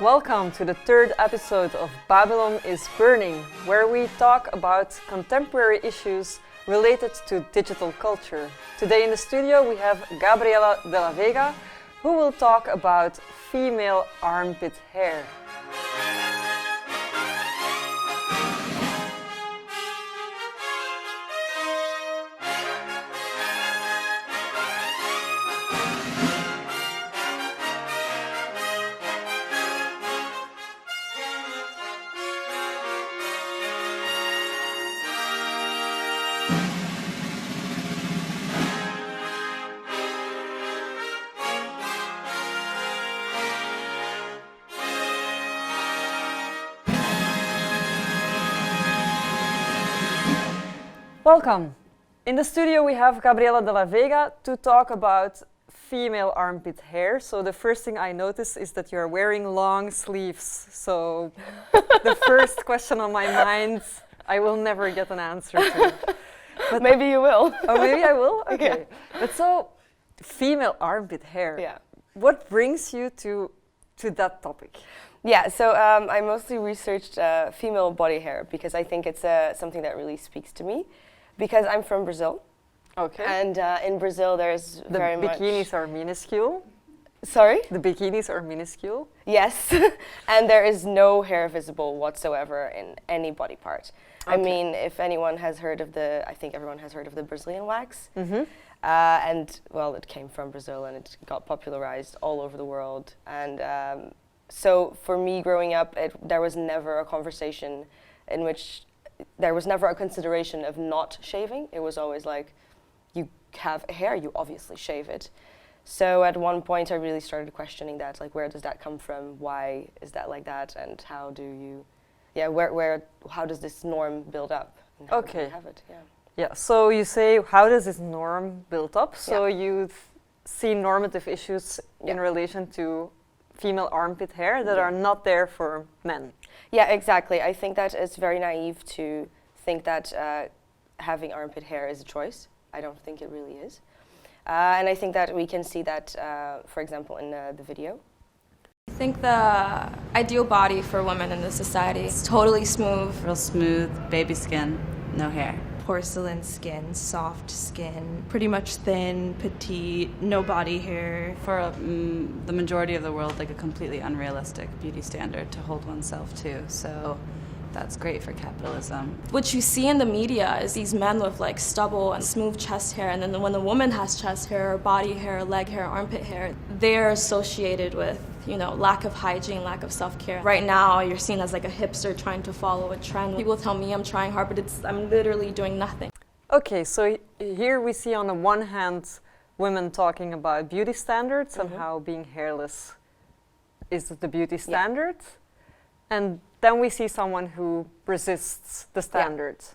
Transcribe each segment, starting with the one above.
Welcome to the third episode of Babylon is Burning, where we talk about contemporary issues related to digital culture. Today in the studio we have Gabriela de la Vega, who will talk about female armpit hair. Welcome! In the studio we have Gabriela de la Vega to talk about female armpit hair. So the first thing I notice is that you're wearing long sleeves. So the first question on my mind, I will never get an answer to. But maybe you will. Oh, maybe I will? Okay. Yeah. But so, female armpit hair. Yeah. What brings you to that topic? Yeah, so I mostly researched female body hair because I think it's something that really speaks to me. Because I'm from Brazil. Okay. And in Brazil there's very much... The bikinis are minuscule. Sorry? The bikinis are minuscule. Yes. And there is no hair visible whatsoever in any body part. Okay. I mean, if anyone has heard of I think everyone has heard of the Brazilian wax. Mm-hmm. And, well, it came from Brazil and it got popularized all over the world. And so for me growing up, there was never a conversation in which there was never a consideration of not shaving. It was always like, you have hair, you obviously shave it. So at one point I really started questioning that, like, where does that come from? Why is that like that? And how do you, how does this norm build up? And how do you have it? Yeah. Yeah, so you say, how does this norm build up? So you see normative issues in relation to female armpit hair that are not there for men. Yeah, exactly. I think that it's very naive to think that having armpit hair is a choice. I don't think it really is. And I think that we can see that, for example, in the video. I think the ideal body for women in this society is totally smooth. Real smooth, baby skin, no hair. Porcelain skin, soft skin, pretty much thin, petite, no body hair. For the majority of the world, like a completely unrealistic beauty standard to hold oneself to. So that's great for capitalism. What you see in the media is these men with like stubble and smooth chest hair, and then when the woman has chest hair, body hair, leg hair, armpit hair, they're associated with, you know, lack of hygiene, lack of self-care. Right now, you're seen as like a hipster trying to follow a trend. People tell me I'm trying hard, but I'm literally doing nothing. Okay, so here we see on the one hand women talking about beauty standards and how being hairless is the beauty standard. And then we see someone who resists the standards.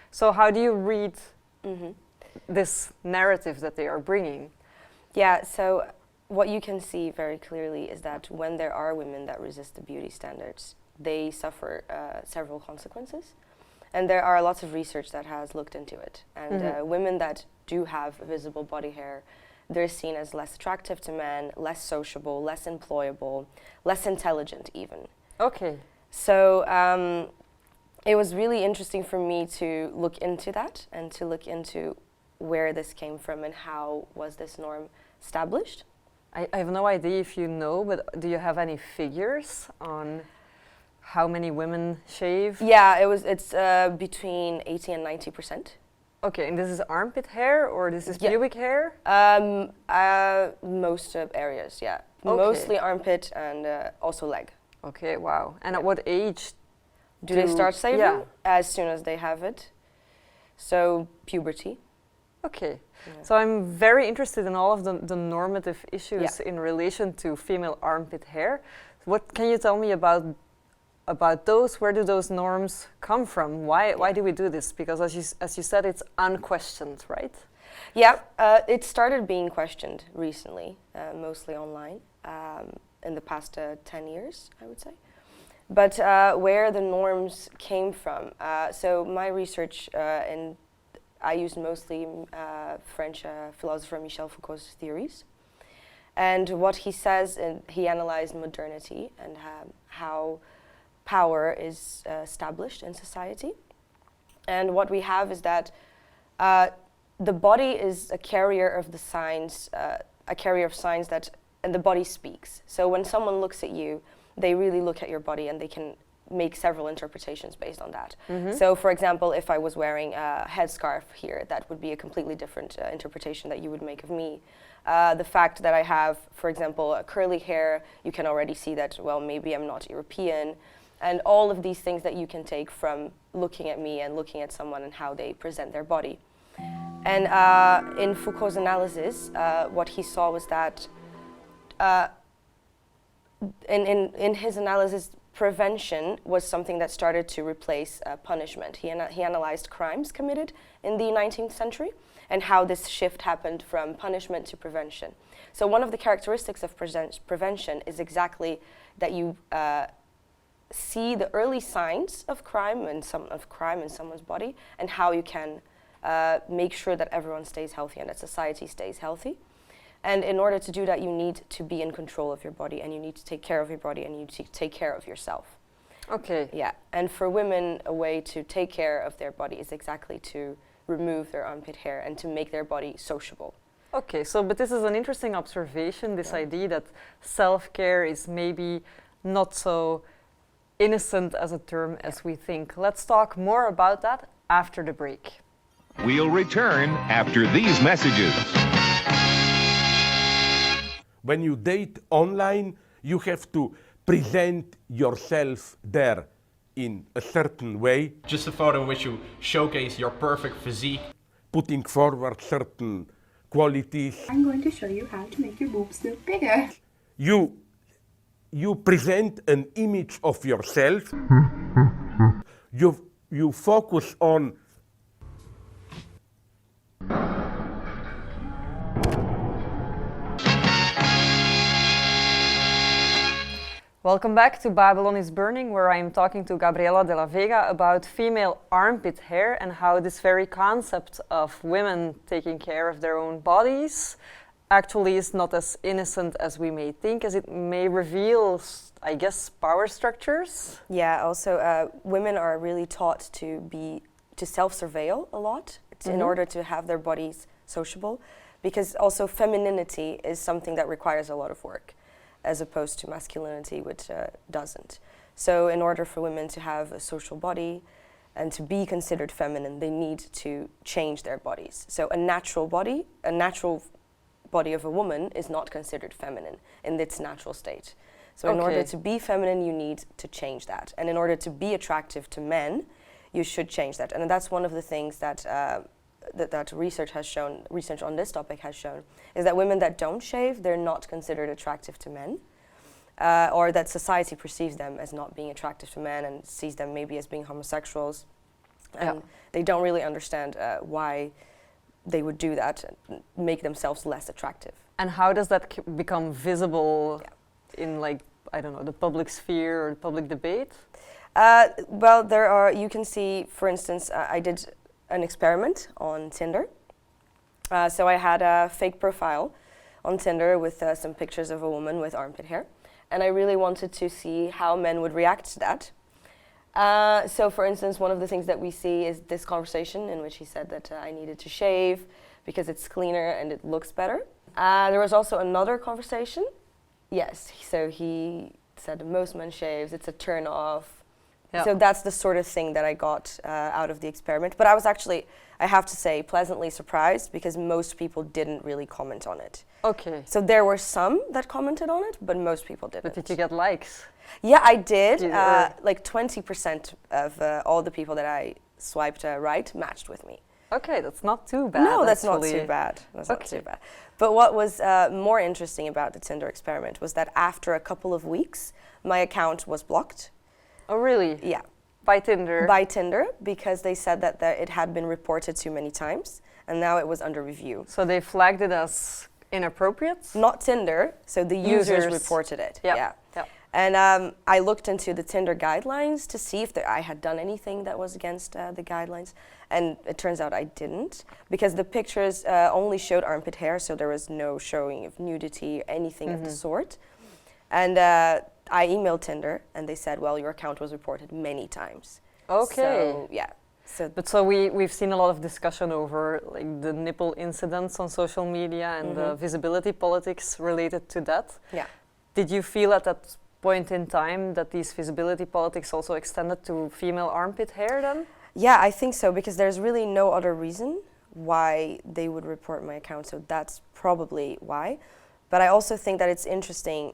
So how do you read this narrative that they are bringing? Yeah, so what you can see very clearly is that when there are women that resist the beauty standards, they suffer several consequences. And there are lots of research that has looked into it. And women that do have visible body hair, they're seen as less attractive to men, less sociable, less employable, less intelligent even. Okay. So it was really interesting for me to look into that and to look into where this came from and how was this norm established. I have no idea if you know, but do you have any figures on how many women shave? Yeah, it's between 80 and 90%. Okay, and this is armpit hair or this is pubic hair? Most areas, yeah. Okay. Mostly armpit and also leg. Okay, wow. And at what age do they start shaving? Yeah. As soon as they have it. So puberty. Okay. Yeah. So I'm very interested in all of the normative issues in relation to female armpit hair. What can you tell me about those? Where do those norms come from? Why do we do this? Because as you said, it's unquestioned, right? Yeah, it started being questioned recently, mostly online, in the past 10 years, I would say. But where the norms came from, so my research I used mostly French philosopher Michel Foucault's theories. And what he says, and he analyzed modernity and how power is established in society. And what we have is that the body is a carrier of the signs, a carrier of signs that, and the body speaks. So when someone looks at you, they really look at your body and they can make several interpretations based on that. So for example, if I was wearing a headscarf here, that would be a completely different interpretation that you would make of me. The fact that I have, for example, curly hair, you can already see that, well, maybe I'm not European. And all of these things that you can take from looking at me and looking at someone and how they present their body. And in Foucault's analysis, what he saw was that in his analysis, prevention was something that started to replace punishment. He analyzed crimes committed in the 19th century and how this shift happened from punishment to prevention. So one of the characteristics of prevention is exactly that you see the early signs of crime in someone's body and how you can make sure that everyone stays healthy and that society stays healthy. And in order to do that, you need to be in control of your body, and you need to take care of your body, and you need to take care of yourself. Okay. Yeah, and for women, a way to take care of their body is exactly to remove their armpit hair and to make their body sociable. Okay, so but this is an interesting observation, this idea that self-care is maybe not so innocent as a term as we think. Let's talk more about that after the break. We'll return after these messages. When you date online, you have to present yourself there in a certain way. Just a photo in which you showcase your perfect physique. Putting forward certain qualities. I'm going to show you how to make your boobs look bigger. You present an image of yourself. You focus on Welcome back to Babylon is Burning, where I'm talking to Gabriela de la Vega about female armpit hair and how this very concept of women taking care of their own bodies actually is not as innocent as we may think, as it may reveal, I guess, power structures. Yeah, also women are really taught to self-surveil a lot in order to have their bodies sociable, because also femininity is something that requires a lot of work, as opposed to masculinity, which doesn't. So in order for women to have a social body and to be considered feminine, they need to change their bodies. So a natural body of a woman is not considered feminine in its natural state. So in order to be feminine, you need to change that. And in order to be attractive to men, you should change that. And that's one of the things that that research on this topic has shown, is that women that don't shave, they're not considered attractive to men, or that society perceives them as not being attractive to men and sees them maybe as being homosexuals. And they don't really understand why they would do that and make themselves less attractive. And how does that become visible in, like, I don't know, the public sphere or public debate? Well, you can see, for instance, I did an experiment on Tinder. So I had a fake profile on Tinder with some pictures of a woman with armpit hair. And I really wanted to see how men would react to that. So for instance, one of the things that we see is this conversation in which he said that I needed to shave because it's cleaner and it looks better. There was also another conversation. Yes, so he said most men shaves, it's a turn off. So that's the sort of thing that I got out of the experiment. But I was actually, I have to say, pleasantly surprised because most people didn't really comment on it. Okay. So there were some that commented on it, but most people didn't. But did you get likes? Yeah, I did. Like 20% of all the people that I swiped right matched with me. Okay, that's not too bad. No, that's not too bad. That's not too bad. But what was more interesting about the Tinder experiment was that after a couple of weeks, my account was blocked. Oh, really? Yeah. By Tinder? By Tinder, because they said that it had been reported too many times, and now it was under review. So they flagged it as inappropriate? Not Tinder, so the users reported it. Yeah. And I looked into the Tinder guidelines to see if I had done anything that was against the guidelines. And it turns out I didn't, because the pictures only showed armpit hair, so there was no showing of nudity or anything of the sort. And I emailed Tinder, and they said, well, your account was reported many times. Okay. So, yeah. So we've seen a lot of discussion over like the nipple incidents on social media and the visibility politics related to that. Yeah. Did you feel at that point in time that these visibility politics also extended to female armpit hair then? Yeah, I think so, because there's really no other reason why they would report my account, so that's probably why. But I also think that it's interesting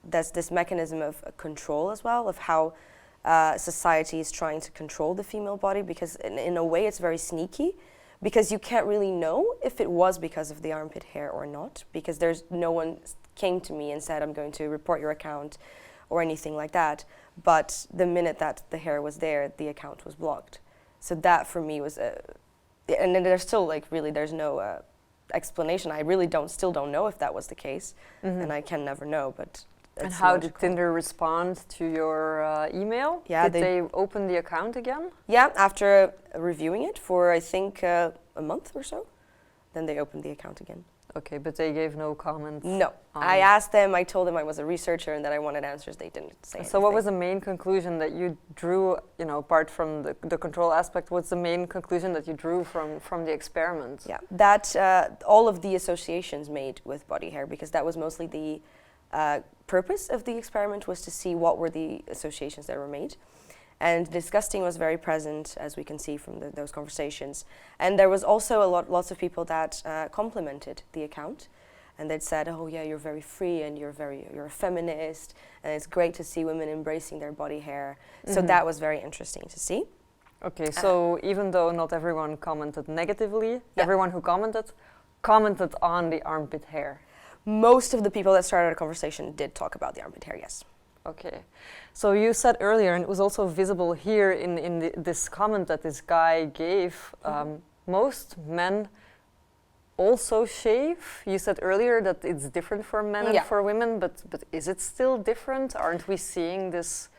that's this mechanism of control as well, of how society is trying to control the female body, because in a way it's very sneaky, because you can't really know if it was because of the armpit hair or not, because there's no one came to me and said, I'm going to report your account or anything like that. But the minute that the hair was there, the account was blocked. So that for me was and then there's still like really there's no explanation. I really still don't know if that was the case, and I can never know. But and how did Tinder respond to your email? Yeah, did they open the account again? Yeah, after reviewing it for I think a month or so, then they opened the account again. Okay, but they gave no comment. No, I asked them. I told them I was a researcher and that I wanted answers. They didn't say anything. So what was the main conclusion that you drew, apart from the control aspect, what's the main conclusion that you drew from the experiment? Yeah, that all of the associations made with body hair, because that was mostly the purpose of the experiment, was to see what were the associations that were made. And disgusting was very present, as we can see from those conversations. And there was also lots of people that complimented the account, and they'd said, "Oh yeah, you're very free, and you're a feminist, and it's great to see women embracing their body hair." So that was very interesting to see. Okay, so even though not everyone commented negatively, everyone who commented on the armpit hair. Most of the people that started a conversation did talk about the armpit hair, yes. Okay, so you said earlier, and it was also visible here in this comment that this guy gave, most men also shave. You said earlier that it's different for men and for women, but is it still different? Aren't we seeing this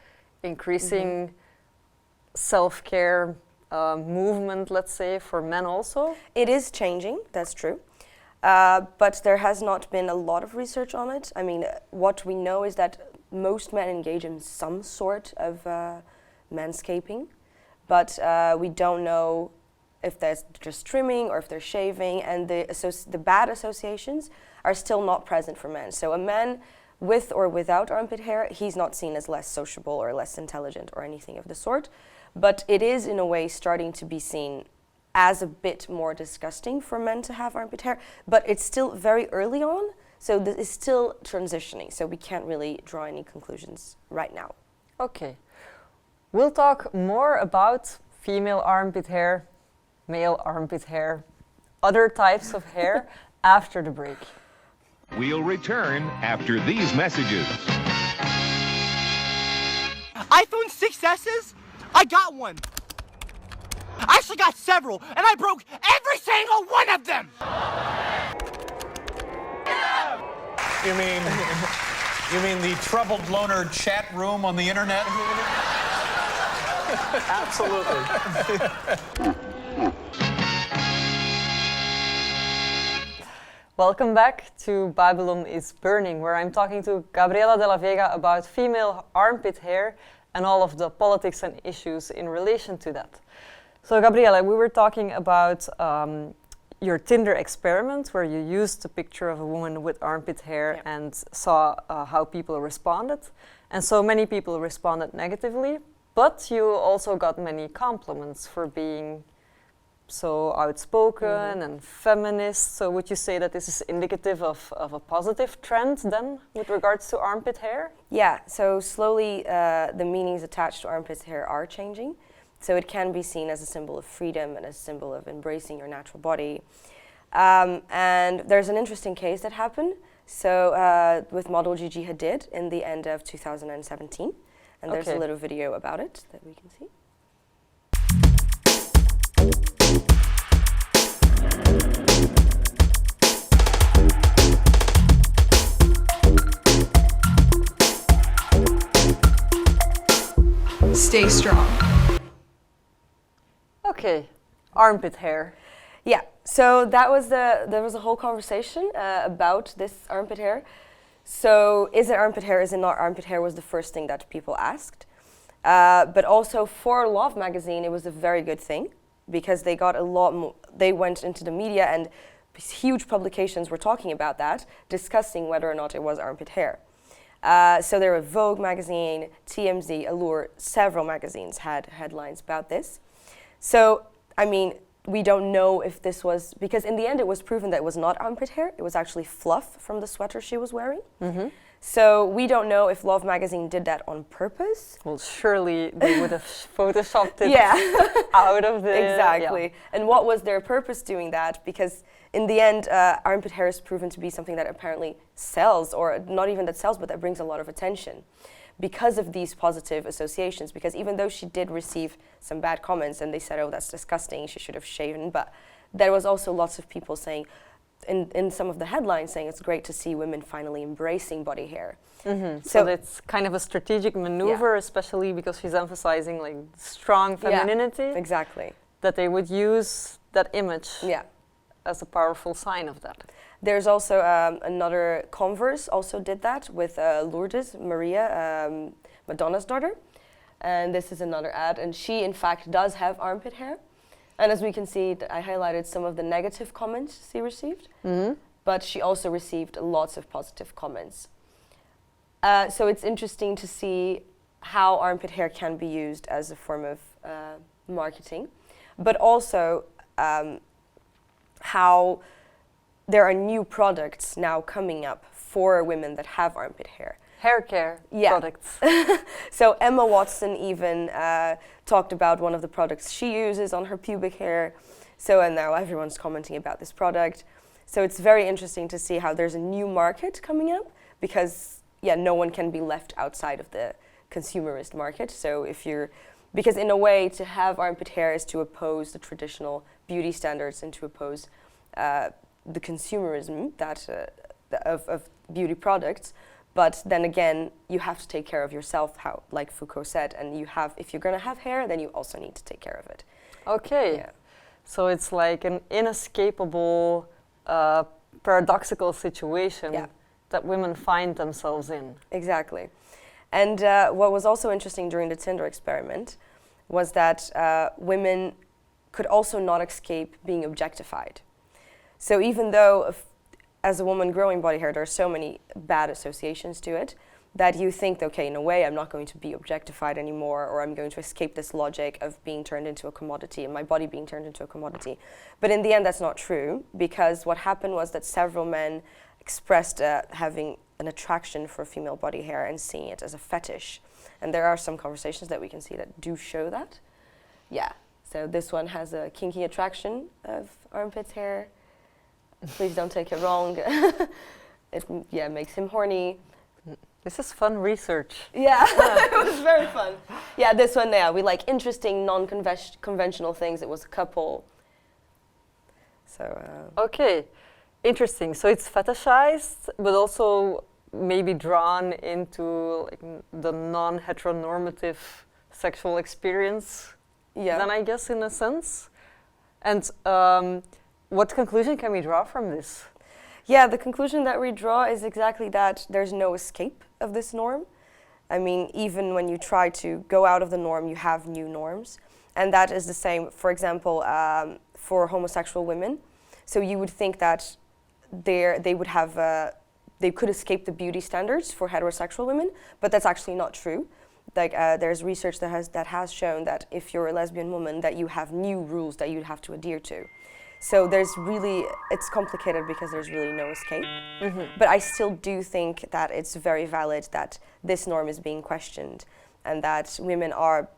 increasing self-care movement, let's say, for men also? It is changing, that's true. But there has not been a lot of research on it. I mean, what we know is that most men engage in some sort of manscaping, but we don't know if there's just trimming or if they're shaving, and the bad associations are still not present for men. So a man with or without armpit hair, he's not seen as less sociable or less intelligent or anything of the sort, but it is in a way starting to be seen as a bit more disgusting for men to have armpit hair, but it's still very early on. So this is still transitioning, so we can't really draw any conclusions right now. Okay. We'll talk more about female armpit hair, male armpit hair, other types of hair after the break. We'll return after these messages. iPhone 6S's? I got one. I actually got several, and I broke every single one of them! You mean the troubled loner chat room on the internet? Absolutely. Welcome back to Babylon is Burning, where I'm talking to Gabriela de la Vega about female armpit hair and all of the politics and issues in relation to that. So Gabriela, we were talking about your Tinder experiment, where you used a picture of a woman with armpit hair and saw how people responded. And so many people responded negatively, but you also got many compliments for being so outspoken and feminist. So would you say that this is indicative of a positive trend then with regards to armpit hair? Yeah, so slowly the meanings attached to armpit hair are changing. So it can be seen as a symbol of freedom and a symbol of embracing your natural body. And there's an interesting case that happened. So with model Gigi Hadid in the end of 2017. And there's a little video about it that we can see. stay strong. Okay, armpit hair. Yeah, so there was a whole conversation about this armpit hair. So is it armpit hair, is it not armpit hair was the first thing that people asked. But also for Love magazine, it was a very good thing because they got a lot more, they went into the media and huge publications were talking about that, discussing whether or not it was armpit hair. So there were Vogue magazine, TMZ, Allure, several magazines had headlines about this. So, I mean, we don't know if this was, because in the end it was proven that it was not armpit hair, it was actually fluff from the sweater she was wearing. So we don't know if Love magazine did that on purpose. Well, surely they would have photoshopped it out of the... Exactly. Yeah. And what was their purpose doing that? Because in the end, armpit hair is proven to be something that apparently sells, or not even that sells, but that brings a lot of attention because of these positive associations. Because even though she did receive some bad comments and they said, oh, that's disgusting, she should have shaven, but there was also lots of people saying, in some of the headlines saying it's great to see women finally embracing body hair. So it's kind of a strategic maneuver, especially because she's emphasizing like strong femininity. Yeah, exactly. That they would use that image as a powerful sign of that. There's also another Converse also did that with Lourdes Maria, Madonna's daughter. And this is another ad, and she in fact does have armpit hair. And as we can see, I highlighted some of the negative comments she received, but she also received lots of positive comments. So it's interesting to see how armpit hair can be used as a form of marketing, but also how there are new products now coming up for women that have armpit hair. Hair care products. So Emma Watson even talked about one of the products she uses on her pubic hair. So, and now everyone's commenting about this product. So it's very interesting to see how there's a new market coming up because, no one can be left outside of the consumerist market. So if you're, because in a way to have armpit hair is to oppose the traditional beauty standards and to oppose the consumerism that of beauty products. But then again, you have to take care of yourself, how, like Foucault said, and you have, if you're going to have hair, then you also need to take care of it. Okay. Yeah. So it's like an inescapable, paradoxical situation that women find themselves in. Exactly. And what was also interesting during the Tinder experiment was that women could also not escape being objectified. So even though as a woman growing body hair, there are so many bad associations to it that you think, okay, in a way, I'm not going to be objectified anymore, or I'm going to escape this logic of being turned into a commodity and my body being turned into a commodity. But in the end, that's not true, because what happened was that several men expressed having an attraction for female body hair and seeing it as a fetish. And there are some conversations that we can see that do show that. Yeah, so this one has a kinky attraction of armpit hair. Please don't take it wrong. It makes him horny. This is fun research. Yeah, it was very fun. Yeah, this one, we like interesting, non-conventional things. It was a couple. So. Okay, interesting. So it's fetishized, but also maybe drawn into like the non-heteronormative sexual experience. Yeah. Then I guess in a sense. And what conclusion can we draw from this? Yeah, the conclusion that we draw is exactly that there's no escape of this norm. I mean, even when you try to go out of the norm, you have new norms. And that is the same, for example, for homosexual women. So you would think that they could escape the beauty standards for heterosexual women, but that's actually not true. Like there's research that has shown that if you're a lesbian woman, that you have new rules that you have to adhere to. So it's complicated because there's really no escape. But I still do think that it's very valid that this norm is being questioned and that women are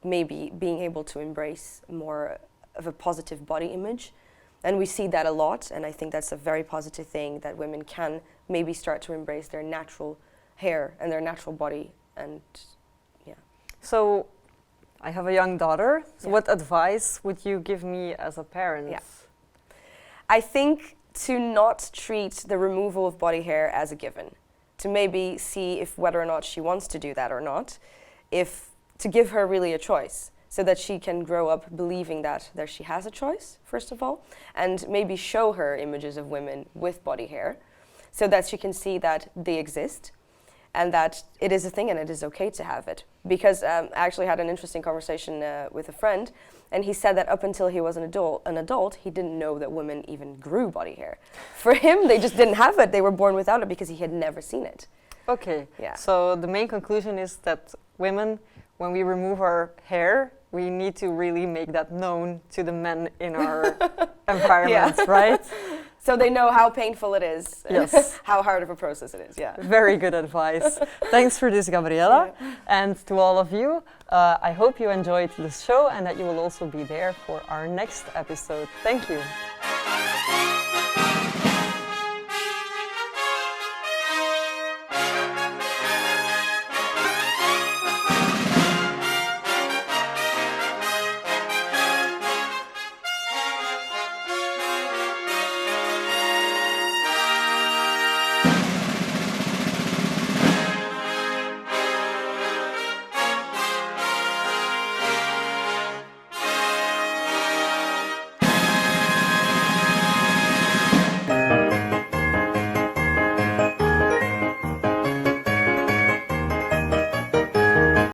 maybe being able to embrace more of a positive body image. And we see that a lot, and I think that's a very positive thing, that women can maybe start to embrace their natural hair and their natural body. And So I have a young daughter. So what advice would you give me as a parent? Yeah. I think to not treat the removal of body hair as a given, to maybe see if whether or not she wants to do that or not. If to give her really a choice, so that she can grow up believing that there she has a choice, first of all, and maybe show her images of women with body hair, so that she can see that they exist, and that it is a thing and it is okay to have it. Because I actually had an interesting conversation with a friend, and he said that up until he was an adult, he didn't know that women even grew body hair. For him, they just didn't have it. They were born without it because he had never seen it. Okay, Yeah. so the main conclusion is that women, when we remove our hair, we need to really make that known to the men in our environment, right? So they know how painful it is, Yes. how hard of a process it is, yeah. Very good advice. Thanks for this, Gabriela. Yeah. And to all of you, I hope you enjoyed this show and that you will also be there for our next episode. Thank you.